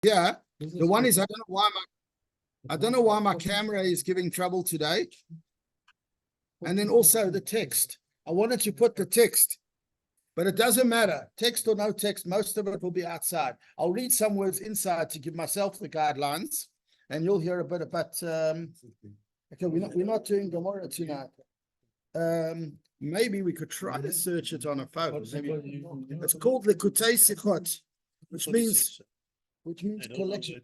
Yeah, the one is I don't know why my camera is giving trouble today. And then also the text. I wanted to put the text, but it doesn't matter. Text or no text, most of it will be outside. I'll read some words inside to give myself the guidelines, and you'll hear a bit about. Okay, we're not doing Gemora tonight. Maybe we could try to search it on a phone. Maybe. It's called the Likutei Sichot, which means collection.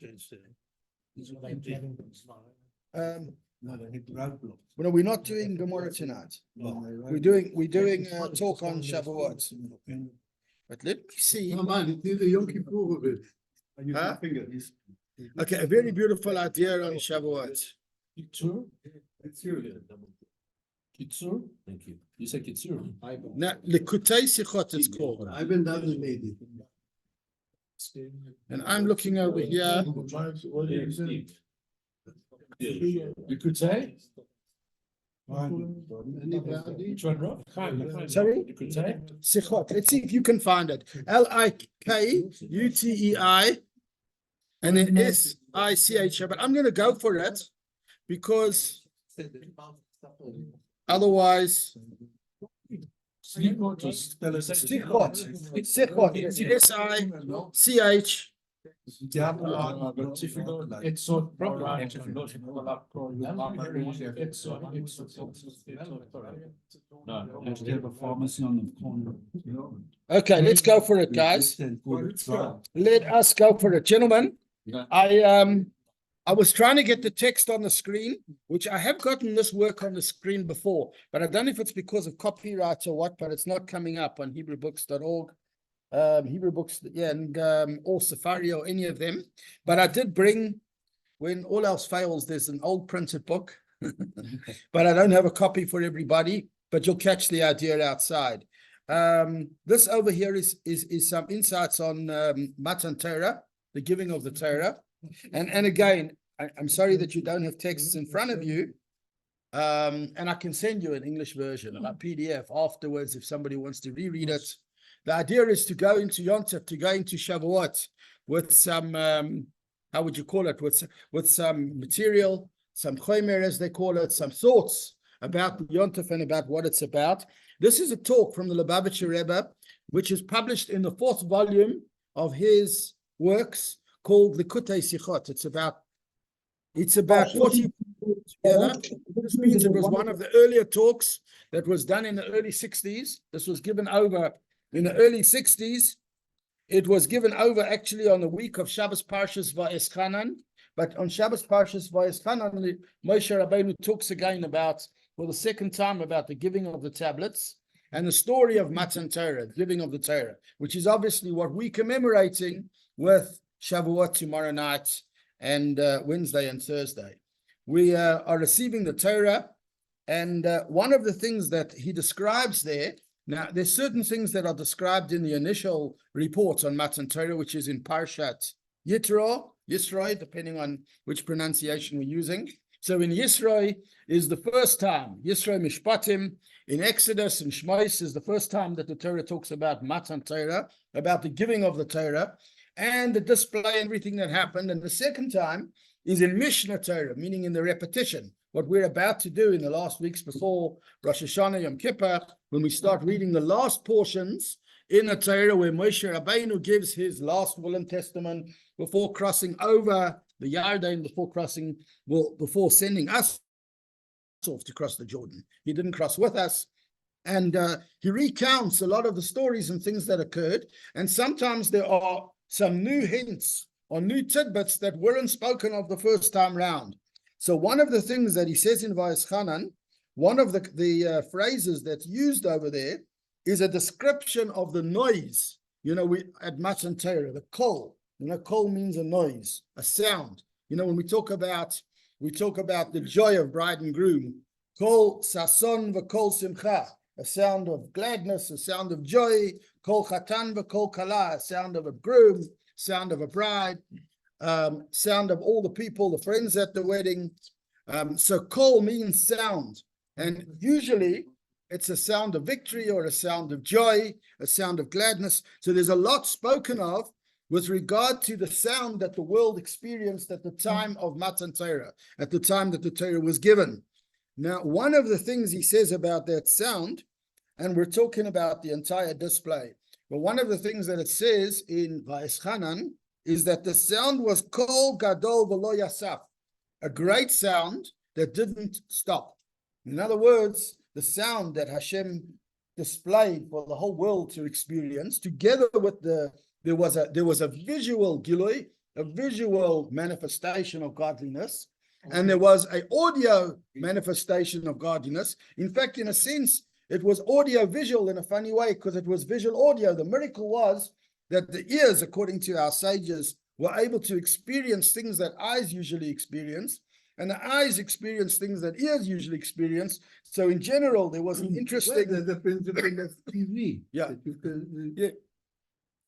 No, we're not doing Gemora tonight. We're doing a talk on Shavuot. But let me see. Huh? Okay, a very beautiful idea on Shavuot. Kitzur? Thank you. You said Kitzur. Now, Likutei Sichot it's called. I've been done and made it. And I'm looking over here. You could say? Sorry? You could say? Sichot. Let's see if you can find it. Likutei, and then SICH. But I'm going to go for it because otherwise. Sichot. SICH. It's so Okay, let's go for it, guys. Let us go for it, gentlemen. I was trying to get the text on the screen, which I have gotten this work on the screen before, but I don't know if it's because of copyright or what, but it's not coming up on HebrewBooks.org. Hebrew Books, yeah, and or Safari or any of them. But I did bring, when all else fails, there's an old printed book, but I don't have a copy for everybody, but you'll catch the idea outside. This over here is some insights on Matan Torah, the giving of the Torah. And again, I'm sorry that you don't have texts in front of you. And I can send you an English version, a PDF afterwards if somebody wants to reread it. The idea is to go into Yom Tov, to go into Shavuot with some, how would you call it? With some material, some chomer as they call it, some thoughts about Yom Tov and about what it's about. This is a talk from the Bacher Rabbi, which is published in the 4th volume of his works called Likutei Sichot. It's about 40 together. This means it was one of the earlier talks that was done in the early 60s. This was given over in the early 60s. It was given over actually on the week of Shabbos Parshas Va'eschanan. But on Shabbos Parshas Va'eschanan, Moshe Rabbeinu talks again about, for the second time, about the giving of the tablets and the story of Matan Torah, giving of the Torah, which is obviously what we're commemorating with Shavuot tomorrow night and Wednesday and Thursday. We are receiving the Torah, and one of the things that he describes there, now there's certain things that are described in the initial report on Matan Torah, which is in Parshat Yisro, depending on which pronunciation we're using. So in Yisro is the first time, Yisro Mishpatim, in Exodus and Shmos is the first time that the Torah talks about Matan Torah, about the giving of the Torah, and the display and everything that happened. And the second time is in Mishnah Torah, meaning in the repetition, what we're about to do in the last weeks before Rosh Hashanah, Yom Kippur, when we start reading the last portions in the Torah where Moshe Rabbeinu gives his last will and testament before crossing over the Yarden, before sending us off to cross the Jordan. He didn't cross with us. And he recounts a lot of the stories and things that occurred. And sometimes there are some new hints or new tidbits that weren't spoken of the first time round. So one of the things that he says in Va'eschanan, one of the phrases that's used over there is a description of the noise. You know, we at Matan Torah, the kol. You know, kol means a noise, a sound. You know, when we talk about the joy of bride and groom, kol sason v'kol simcha, a sound of gladness, a sound of joy, kol chatan v'kol kala, a sound of a groom, sound of a bride, sound of all the people, the friends at the wedding. So kol means sound, and usually it's a sound of victory or a sound of joy, a sound of gladness. So there's a lot spoken of with regard to the sound that the world experienced at the time of Matan Torah, at the time that the Torah was given. Now, one of the things he says about that sound, and we're talking about the entire display, but one of the things that it says in Va'eschanan is that the sound was kol gadol v'lo yasaf, a great sound that didn't stop. In other words, the sound that Hashem displayed for the whole world to experience, together with there was a visual gilui, a visual manifestation of godliness, and there was an audio manifestation of godliness. In fact, in a sense, it was audio-visual in a funny way, because it was visual audio. The miracle was that the ears, according to our sages, were able to experience things that eyes usually experience, and the eyes experience things that ears usually experience. So in general, there was an interesting... Well, the principle of TV. Yeah. Yeah.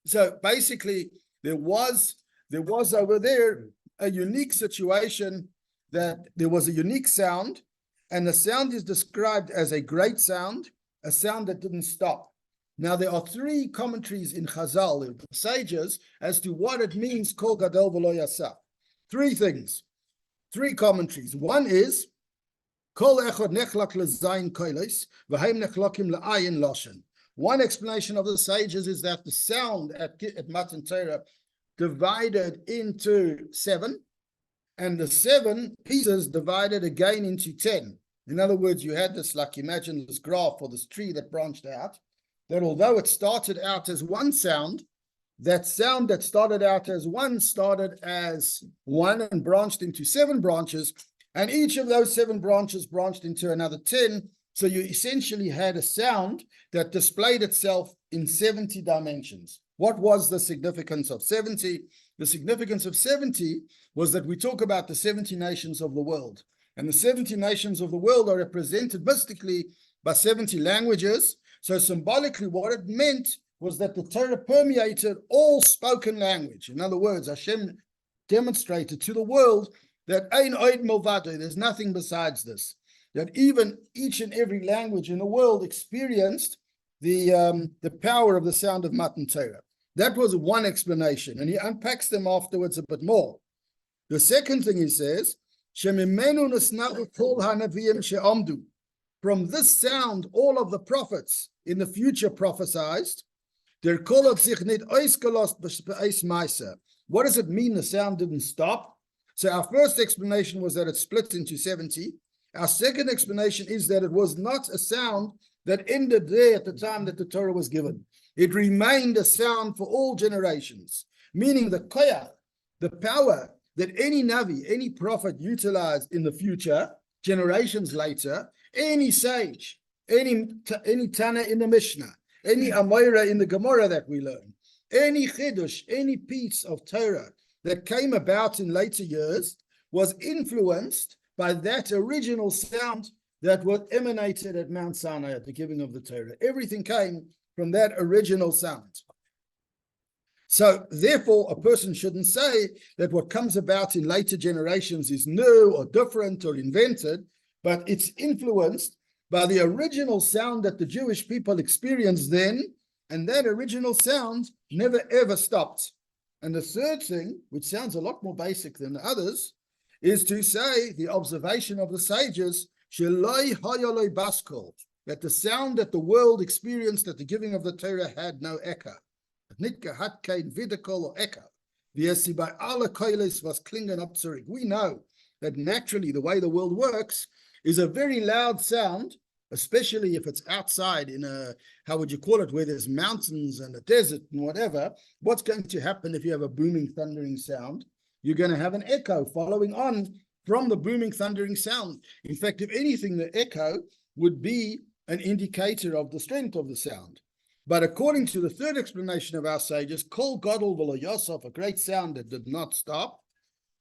So basically, there was over there a unique situation, that there was a unique sound, and the sound is described as a great sound, a sound that didn't stop. Now, there are three commentaries in Chazal, in sages, as to what it means, kol gadol v'lo yasaf. Three things, three commentaries. One is, kol echad nechlak lezayin koiles, v'haim nechlakim le'ayin loshen. One explanation of the sages is that the sound at Matan Torah divided into 7, and the 7 pieces divided again into 10. In other words, you had this, like imagine this graph or this tree that branched out, that although it started out as one sound, that sound that started out as one started as 1 and branched into 7 branches, and each of those 7 branches branched into another 10. So you essentially had a sound that displayed itself in 70 dimensions. What was the significance of 70? The significance of 70 was that we talk about the 70 nations of the world. And the 70 nations of the world are represented mystically by 70 languages. So symbolically, what it meant was that the Torah permeated all spoken language. In other words, Hashem demonstrated to the world that Ein Oid Milvado, there's nothing besides this. That even each and every language in the world experienced the power of the sound of Matan Torah. That was one explanation, and he unpacks them afterwards a bit more. The second thing he says, from this sound, all of the prophets in the future prophesied. What does it mean the sound didn't stop? So our first explanation was that it split into 70. Our second explanation is that it was not a sound that ended there at the time that the Torah was given. It remained a sound for all generations, meaning the koyach, the power that any Navi, any prophet utilized in the future, generations later, any sage, any Tana in the Mishnah, any Amoira in the Gemora that we learn, any Chidush, any piece of Torah that came about in later years was influenced by that original sound that was emanated at Mount Sinai at the giving of the Torah. Everything came from that original sound. So therefore, a person shouldn't say that what comes about in later generations is new or different or invented, but it's influenced by the original sound that the Jewish people experienced then, and that original sound never ever stopped. And the third thing, which sounds a lot more basic than the others, is to say the observation of the sages, that the sound that the world experienced at the giving of the Torah had no echo. We know that naturally the way the world works is a very loud sound, especially if it's outside in a, how would you call it, where there's mountains and a desert and whatever. What's going to happen if you have a booming, thundering sound? You're going to have an echo following on from the booming, thundering sound. In fact, if anything, the echo would be an indicator of the strength of the sound. But according to the third explanation of our sages, Kol Gadol V'lo Yosef, a great sound that did not stop,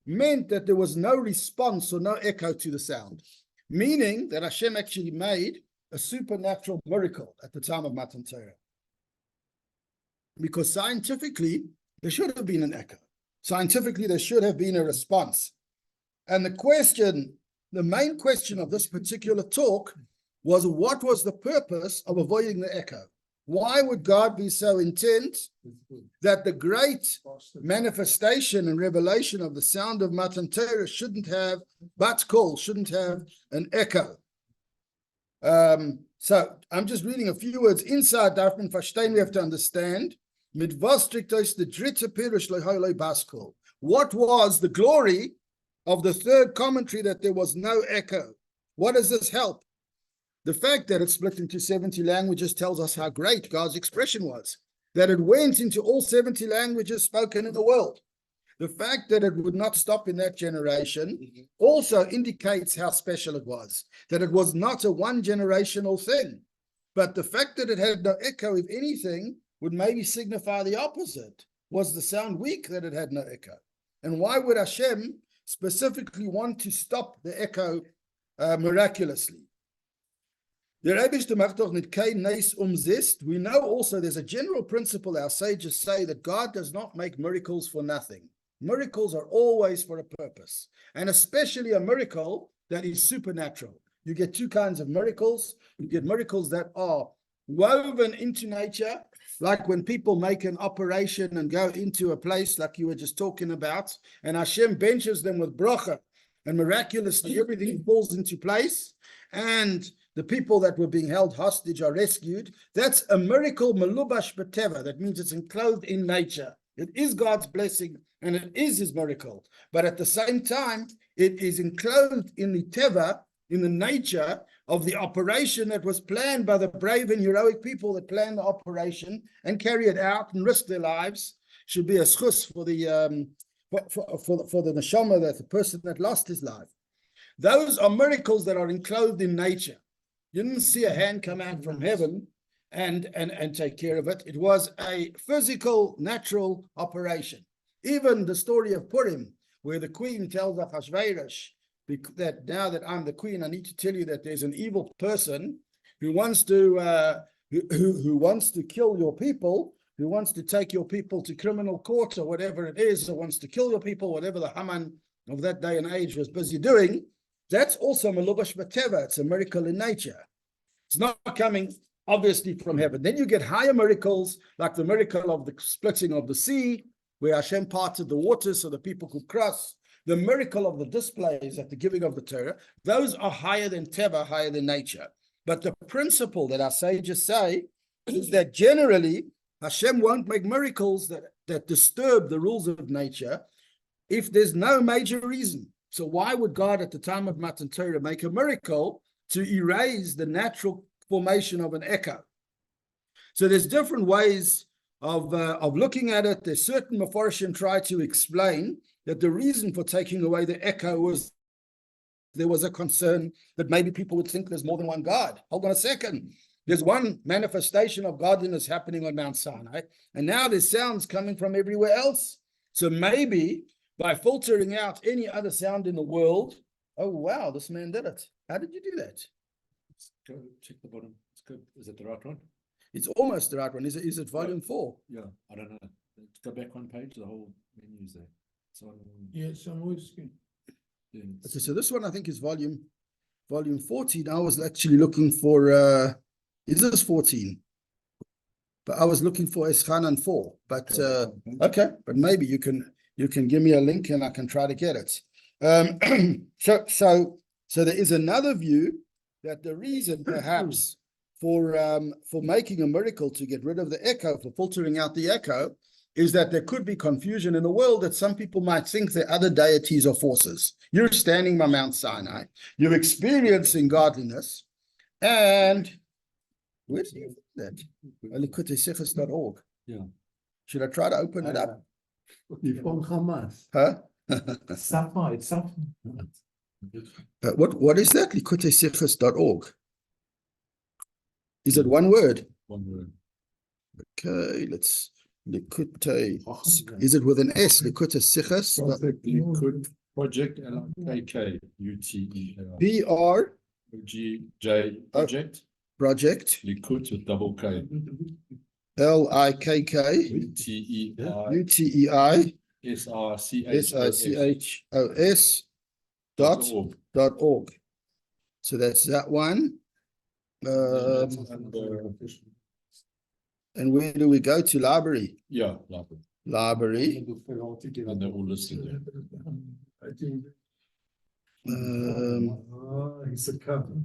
meant that there was no response or no echo to the sound, meaning that Hashem actually made a supernatural miracle at the time of Matan Torah. Because scientifically, there should have been an echo. Scientifically, there should have been a response. And the main question of this particular talk was, what was the purpose of avoiding the echo? Why would God be so intent that the great manifestation and revelation of the sound of Matan Torah shouldn't have shouldn't have an echo? So I'm just reading a few words inside Darfman Verstehen. We have to understand. Mit was strictos the dritte Pirush leholoi baskol. What was the glory of the third commentary that there was no echo? What does this help? The fact that it's split into 70 languages tells us how great God's expression was, that it went into all 70 languages spoken in the world. The fact that it would not stop in that generation also indicates how special it was, that it was not a one-generational thing. But the fact that it had no echo, if anything, would maybe signify the opposite. Was the sound weak that it had no echo? And why would Hashem specifically want to stop the echo miraculously? We know also there's a general principle our sages say that God does not make miracles for nothing. Miracles are always for a purpose, and especially a miracle that is supernatural. You get two kinds of miracles. You get miracles that are woven into nature, like when people make an operation and go into a place like you were just talking about, and Hashem benches them with bracha, and miraculously everything falls into place, and the people that were being held hostage are rescued. That's a miracle, melubash b'teva. That means it's enclosed in nature. It is God's blessing, and it is his miracle. But at the same time, it is enclosed in the teva, in the nature of the operation that was planned by the brave and heroic people that planned the operation and carry it out and risk their lives. Should be a schus for the neshama, that the person that lost his life. Those are miracles that are enclosed in nature. You didn't see a hand come out from heaven and take care of it. It was a physical, natural operation. Even the story of Purim, where the queen tells Achashverosh that now that I'm the queen, I need to tell you that there's an evil person who wants to who wants to kill your people, who wants to take your people to criminal court or whatever it is, or wants to kill your people, whatever the Haman of that day and age was busy doing. That's also melubash b'teva. It's a miracle in nature. It's not coming obviously from heaven. Then you get higher miracles, like the miracle of the splitting of the sea, where Hashem parted the waters so the people could cross. The miracle of the displays at the giving of the Torah. Those are higher than teva, higher than nature. But the principle that our sages say is that generally Hashem won't make miracles that disturb the rules of nature if there's no major reason. So why would God at the time of Matan Torah make a miracle to erase the natural formation of an echo? So there's different ways of looking at it. There's certain Mefarshim try to explain that the reason for taking away the echo was there was a concern that maybe people would think there's more than one God. Hold on a second. There's one manifestation of godliness happening on Mount Sinai, and now there's sounds coming from everywhere else. So maybe by filtering out any other sound in the world, oh wow, this man did it. How did you do that? Let's go check the bottom. It's good. Is it the right one? It's almost the right one. Is it volume 4? Yeah, I don't know. Let's go back one page. The whole menu is there. So Yeah, somewhere. yeah, Okay, so this one I think is volume 14. I was actually looking for is this 14? But I was looking for Eschanan 4. But okay, but maybe you can give me a link and I can try to get it. So there is another view that the reason perhaps for making a miracle to get rid of the echo, for filtering out the echo, is that there could be confusion in the world, that some people might think that other deities or forces. You're standing by Mount Sinai, you're experiencing godliness, and where do you find that? Likutesifas.org. Yeah. Should I try to open it up? From Hamas. Huh? Safa, it's Safa. What is that? Likutesifas.org. Is it one word? one word. Okay, let's Likute. Is it with an S? Likute Sichas? Likud Project LIKK UTE PR GJ Project Project Likud with double K LIKK UTEI SRCHOS .org. So that's that one. And where do we go to? Library. Yeah, Rabbi. Library. And they're all listed there. I think. It's a cover.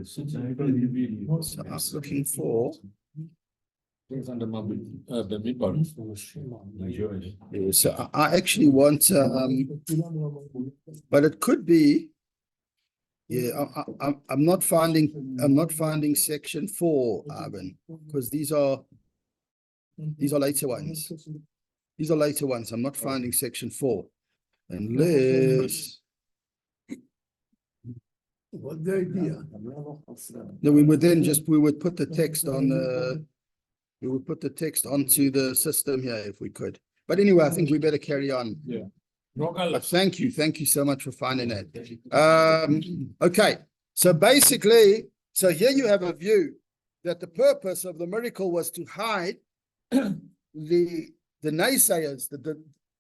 So I'm looking for. Things under my the midbar. Yeah, so I actually want, but it could be. Yeah, I'm not finding section 4, Arvin, because these are later ones. These are later ones. I'm not finding section 4, unless. What the idea? No, we would put the text on the. We would put the text onto the system here if we could. But anyway, I think we better carry on. Yeah. But thank you so much for finding that. Okay, so basically, so here you have a view that the purpose of the miracle was to hide the naysayers,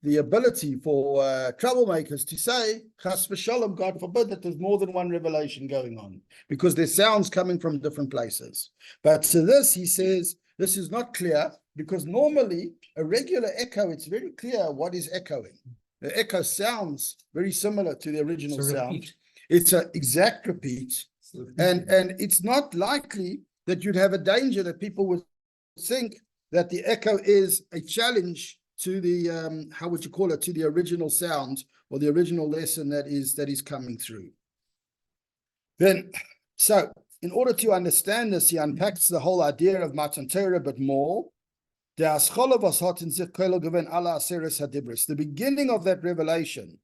the ability for troublemakers to say, Chas v'sholem, God forbid that there's more than one revelation going on, because there's sounds coming from different places. But to this, he says, this is not clear, because normally a regular echo, it's very clear what is echoing. The echo sounds very similar to the original sound. It's an exact repeat. And it's not likely that you'd have a danger that people would think that the echo is a challenge to the, how would you call it, to the original sound or the original lesson that is coming through. Then, so in order to understand this, he unpacks the whole idea of Matan Torah a bit more. The beginning of that revelation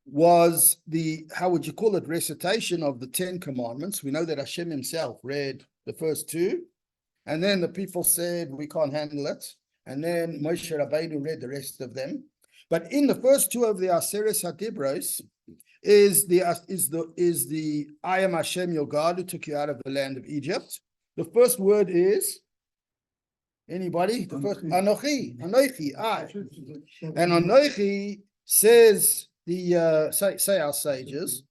was the, how would you call it, recitation of the 10 commandments. We know that Hashem himself read the first 2, and then the people said, we can't handle it. And then Moshe Rabbeinu read the rest of them. But in the first 2 of the Aseret HaDibros is the I am Hashem your God who took you out of the land of Egypt. The first word is, anybody? The first, Anochi, I. And Anochi says say our sages.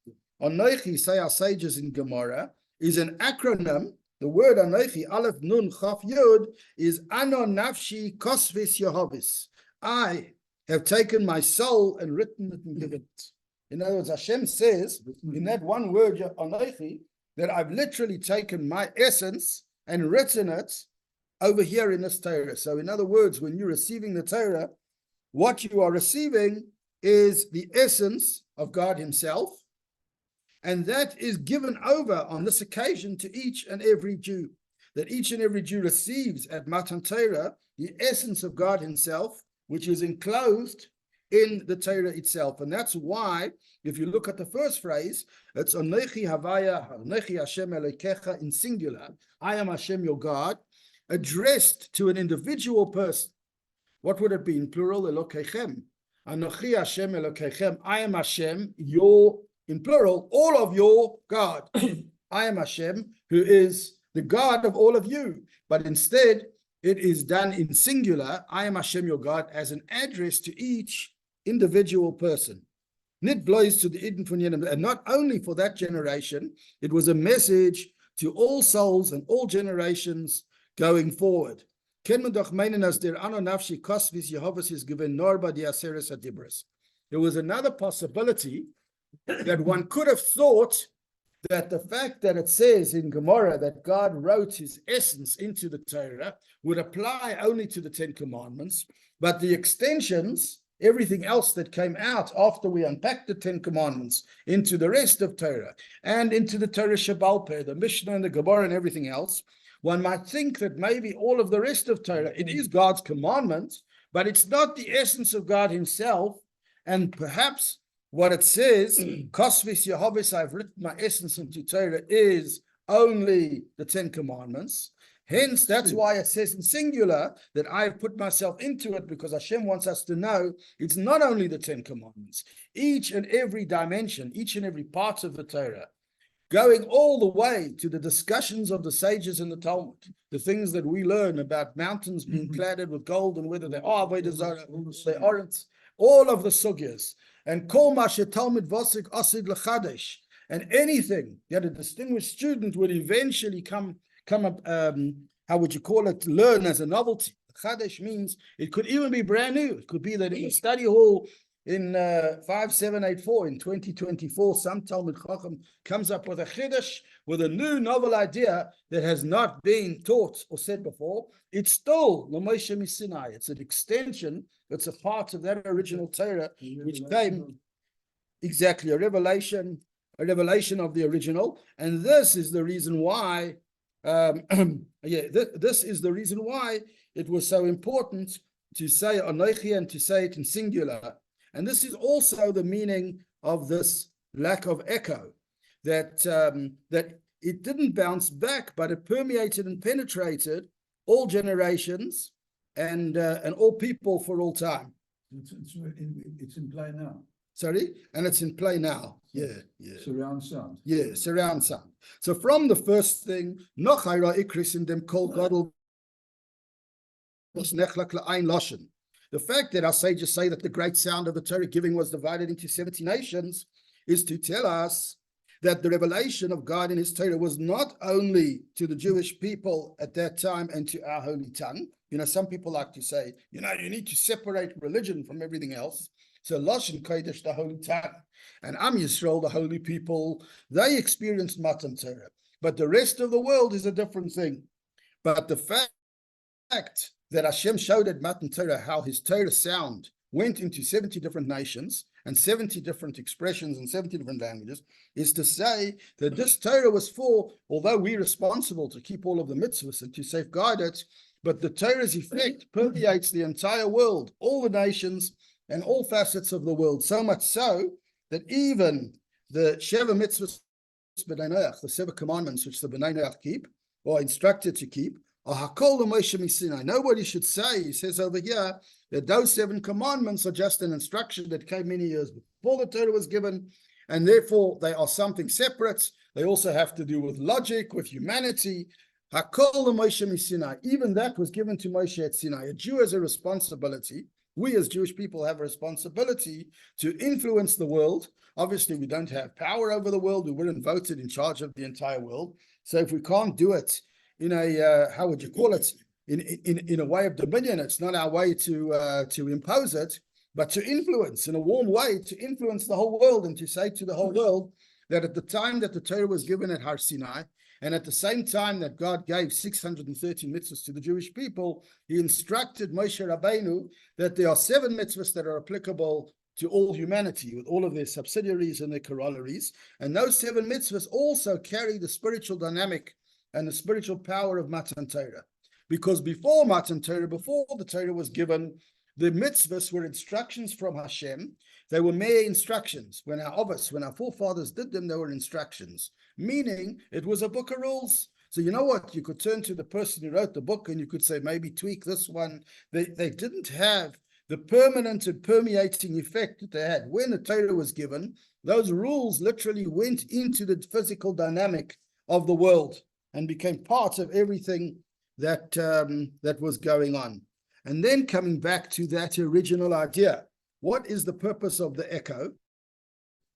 Anochi, say our sages in Gemora, is an acronym. The word Anochi, Aleph Nun Chaf Yud, is Ano Nafshi Kosvis Yehovis. I have taken my soul and written it and given it. In other words, Hashem says in that one word, Anochi, that I've literally taken my essence and written it over here in this Torah. So in other words, when you're receiving the Torah, what you are receiving is the essence of God himself. And that is given over on this occasion to each and every Jew. That each and every Jew receives at Matan Torah the essence of God himself, which is enclosed in the Torah itself. And that's why, if you look at the first phrase, it's Anochi Havaya, Anochi Hashem Elokecha in singular. I am Hashem your God, addressed to an individual person. What would it be in plural? Elokechem. Anochi Hashem Elokechem. I am Hashem, your, in plural, all of your God. I am Hashem, who is the God of all of you. But instead, it is done in singular. I am Hashem your God, as an address to each individual person. Nit blows to the Eden von Yenim. And not only for that generation, it was a message to all souls and all generations going forward. There was another possibility that one could have thought that the fact that it says in Gemora that God wrote his essence into the Torah would apply only to the 10 commandments, but the extensions, everything else that came out after we unpacked the 10 commandments into the rest of Torah and into the Torah Shebaal Peh, the Mishnah and the Gemara and everything else, one might think that maybe all of the rest of Torah, it is God's commandment, but it's not the essence of God himself. And perhaps what it says, Kosvis Yehovis, I've written my essence into Torah, is only the 10 commandments. Hence, that's why it says in singular that I've put myself into it, because Hashem wants us to know it's not only the 10 commandments. Each and every dimension, each and every part of the Torah, going all the way to the discussions of the sages in the Talmud, the things that we learn about mountains being cladded with gold and whether they are Avodah Zarah, they aren't, all of the sugyas, and kol ma shetalmid vosik asid lechadesh, and anything that a distinguished student would eventually come how would you call it, learn as a novelty. Chadesh means it could even be brand new. It could be that in a study hall in 5784 in 2024, some Talmud Chacham comes up with a Chiddush, with a new novel idea that has not been taught or said before. It's still L'Moshe Misinai. It's an extension. It's a part of that original Torah, which came exactly a revelation of the original. And this is the reason why, this is the reason why it was so important to say Anochi and to say it in singular. And this is also the meaning of this lack of echo, that that it didn't bounce back, but it permeated and penetrated all generations and all people for all time. It's in play now. Sorry, and it's in play now. Yeah. Surround sound. Yeah, surround sound. So from the first thing, noch hayra ikris in dem kol gadol was nechlak la'ain loshen. The fact that our sages say that the great sound of the Torah giving was divided into 70 nations is to tell us that the revelation of God in his Torah was not only to the Jewish people at that time and to our holy tongue. You know, some people like to say, you know, you need to separate religion from everything else. So Lashon Kodesh, the holy tongue, and Am Yisrael, the holy people, they experienced Matan Torah. But the rest of the world is a different thing. But the fact that Hashem showed at Matan Torah how his Torah sound went into 70 different nations and 70 different expressions and 70 different languages is to say that this Torah was for, although we're responsible to keep all of the mitzvahs and to safeguard it, but the Torah's effect permeates the entire world, all the nations and all facets of the world, so much so that even the Sheva mitzvahs, the 7 commandments which the B'nai Noach keep, or instructed to keep, nobody should say, he says over here, that those 7 commandments are just an instruction that came many years before the Torah was given, and therefore they are something separate. They also have to do with logic, with humanity. Even that was given to Moshe at Sinai. A Jew has a responsibility. We as Jewish people have a responsibility to influence the world. Obviously, we don't have power over the world. We weren't voted in charge of the entire world. So if we can't do it in a, how would you call it, in a way of dominion, it's not our way to impose it, but to influence in a warm way, to influence the whole world and to say to the whole world that at the time that the Torah was given at Har Sinai, and at the same time that God gave 613 mitzvahs to the Jewish people, he instructed Moshe Rabbeinu that there are 7 mitzvahs that are applicable to all humanity with all of their subsidiaries and their corollaries. And those 7 mitzvahs also carry the spiritual dynamic and the spiritual power of Matan Torah. Because before Matan Torah, before the Torah was given, the mitzvahs were instructions from Hashem. They were mere instructions. When our forefathers did them, they were instructions. Meaning, it was a book of rules. So you know what? You could turn to the person who wrote the book and you could say, maybe tweak this one. They didn't have the permanent and permeating effect that they had. When the Torah was given, those rules literally went into the physical dynamic of the world and became part of everything that was going on. And then coming back to that original idea, what is the purpose of the echo?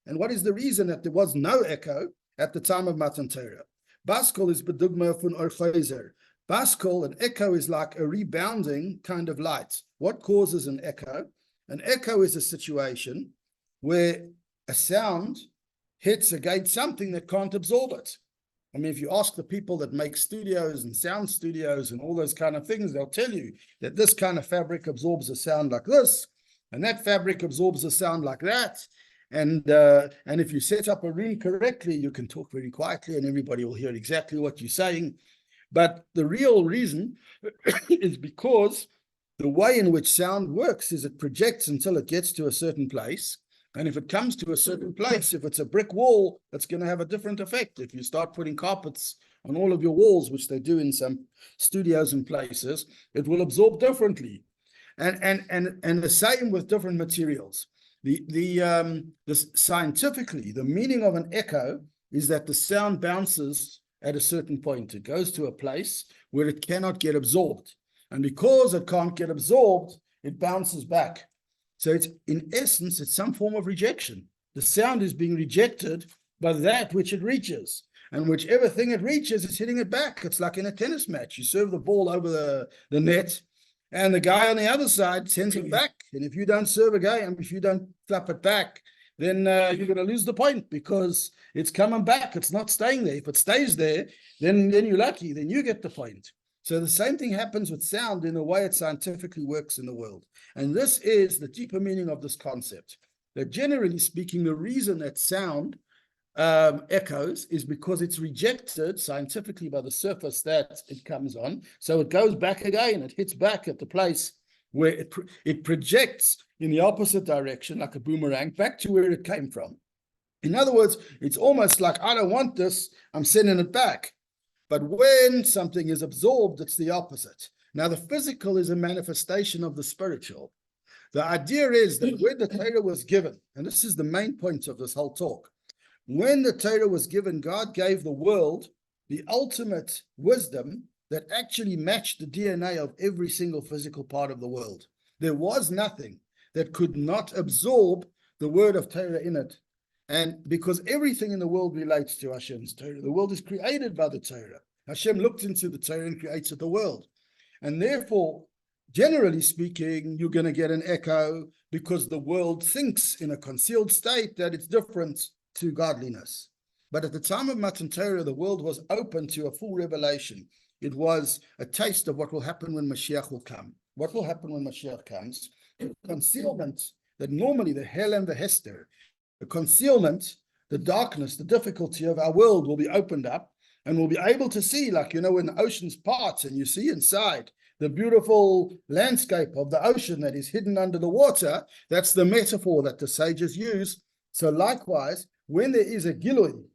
And what is the reason that there was no echo at the time of Matan Torah? Baskol is bedugma fun orchoizer. Baskol, an echo, is like a rebounding kind of light. What causes an echo? An echo is a situation where a sound hits against something that can't absorb it. I mean, if you ask the people that make studios and sound studios and all those kind of things, they'll tell you that this kind of fabric absorbs a sound like this, and that fabric absorbs a sound like that. And if you set up a room correctly, you can talk very quietly and everybody will hear exactly what you're saying. But the real reason is because the way in which sound works is it projects until it gets to a certain place. And if it comes to a certain place, if it's a brick wall, it's going to have a different effect. If you start putting carpets on all of your walls, which they do in some studios and places, it will absorb differently. And the same with different materials. Scientifically, the meaning of an echo is that the sound bounces at a certain point. It goes to a place where it cannot get absorbed. And because it can't get absorbed, it bounces back. So it's, in essence, it's some form of rejection. The sound is being rejected by that which it reaches. And whichever thing it reaches, it's hitting it back. It's like in a tennis match. You serve the ball over the net, and the guy on the other side sends it back. And if you don't serve again, if you don't flap it back, then you're going to lose the point because it's coming back. It's not staying there. If it stays there, then you're lucky. Then you get the point. So the same thing happens with sound in the way it scientifically works in the world. And this is the deeper meaning of this concept. That generally speaking, the reason that sound echoes is because it's rejected scientifically by the surface that it comes on. So it goes back again. It hits back at the place where it projects in the opposite direction, like a boomerang, back to where it came from. In other words, it's almost like, I don't want this, I'm sending it back. But when something is absorbed, it's the opposite. Now, the physical is a manifestation of the spiritual. The idea is that when the Torah was given, and this is the main point of this whole talk, when the Torah was given, God gave the world the ultimate wisdom that actually matched the DNA of every single physical part of the world. There was nothing that could not absorb the word of Torah in it. And because everything in the world relates to Hashem's Torah, the world is created by the Torah. Hashem looked into the Torah and created the world. And therefore, generally speaking, you're going to get an echo because the world thinks in a concealed state that it's different to godliness. But at the time of Matan Torah, the world was open to a full revelation. It was a taste of what will happen when Mashiach will come. What will happen when Mashiach comes? Concealment that normally the hell and the hester, the concealment, the darkness, the difficulty of our world will be opened up, and we'll be able to see, like, you know, when the oceans part and you see inside the beautiful landscape of the ocean that is hidden under the water. That's the metaphor that the sages use. So likewise, when there is a gilui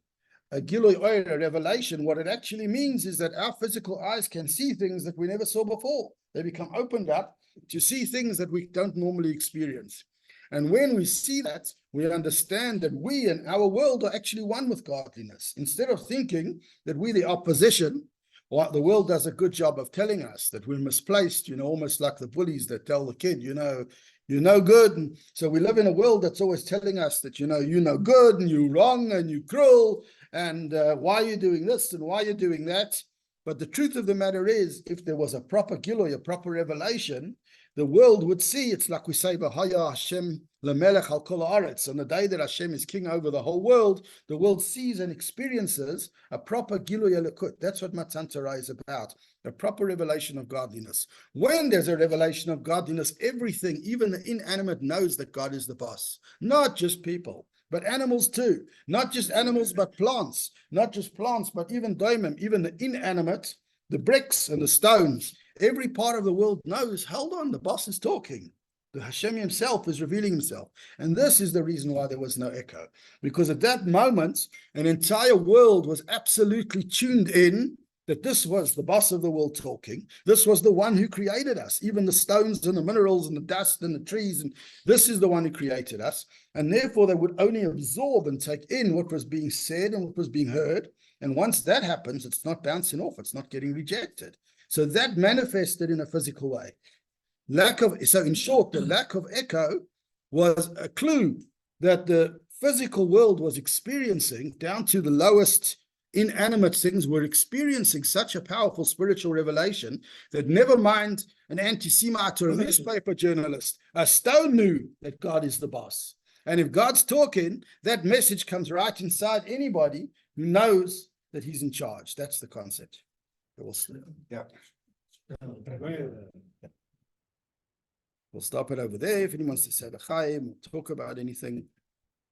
oyer, a revelation, what it actually means is that our physical eyes can see things that we never saw before. They become opened up to see things that we don't normally experience. And when we see that, we understand that we and our world are actually one with godliness. Instead of thinking that we're the opposition, or the world does a good job of telling us that we're misplaced, you know, almost like the bullies that tell the kid, you're no good. And so we live in a world that's always telling us that, you're no good and you're wrong and you're cruel and why are you doing this and why are you doing that? But the truth of the matter is, if there was a proper gilui, a proper revelation, the world would see. It's like we say, V'haya Hashem lemelech al kol haaretz. On the day that Hashem is king over the whole world, the world sees and experiences a proper gilui elokut. That's what Matan Torah is about, a proper revelation of godliness. When there's a revelation of godliness, everything, even the inanimate, knows that God is the boss. Not just people, but animals too. Not just animals, but plants. Not just plants, but even daimim, even the inanimate, the bricks and the stones. Every part of the world knows, hold on, the boss is talking. The Hashem himself is revealing himself. And this is the reason why there was no echo. Because at that moment, an entire world was absolutely tuned in that this was the boss of the world talking. This was the one who created us, even the stones and the minerals and the dust and the trees. And this is the one who created us. And therefore, they would only absorb and take in what was being said and what was being heard. And once that happens, it's not bouncing off. It's not getting rejected. So that manifested in a physical way. So in short, the lack of echo was a clue that the physical world was experiencing, down to the lowest inanimate things, were experiencing such a powerful spiritual revelation that never mind an anti-Semite or a newspaper journalist, a stone knew that God is the boss. And if God's talking, that message comes right inside anybody who knows that he's in charge. That's the concept. Yeah. We'll stop it over there. If anyone wants to say the Chaim or talk about anything.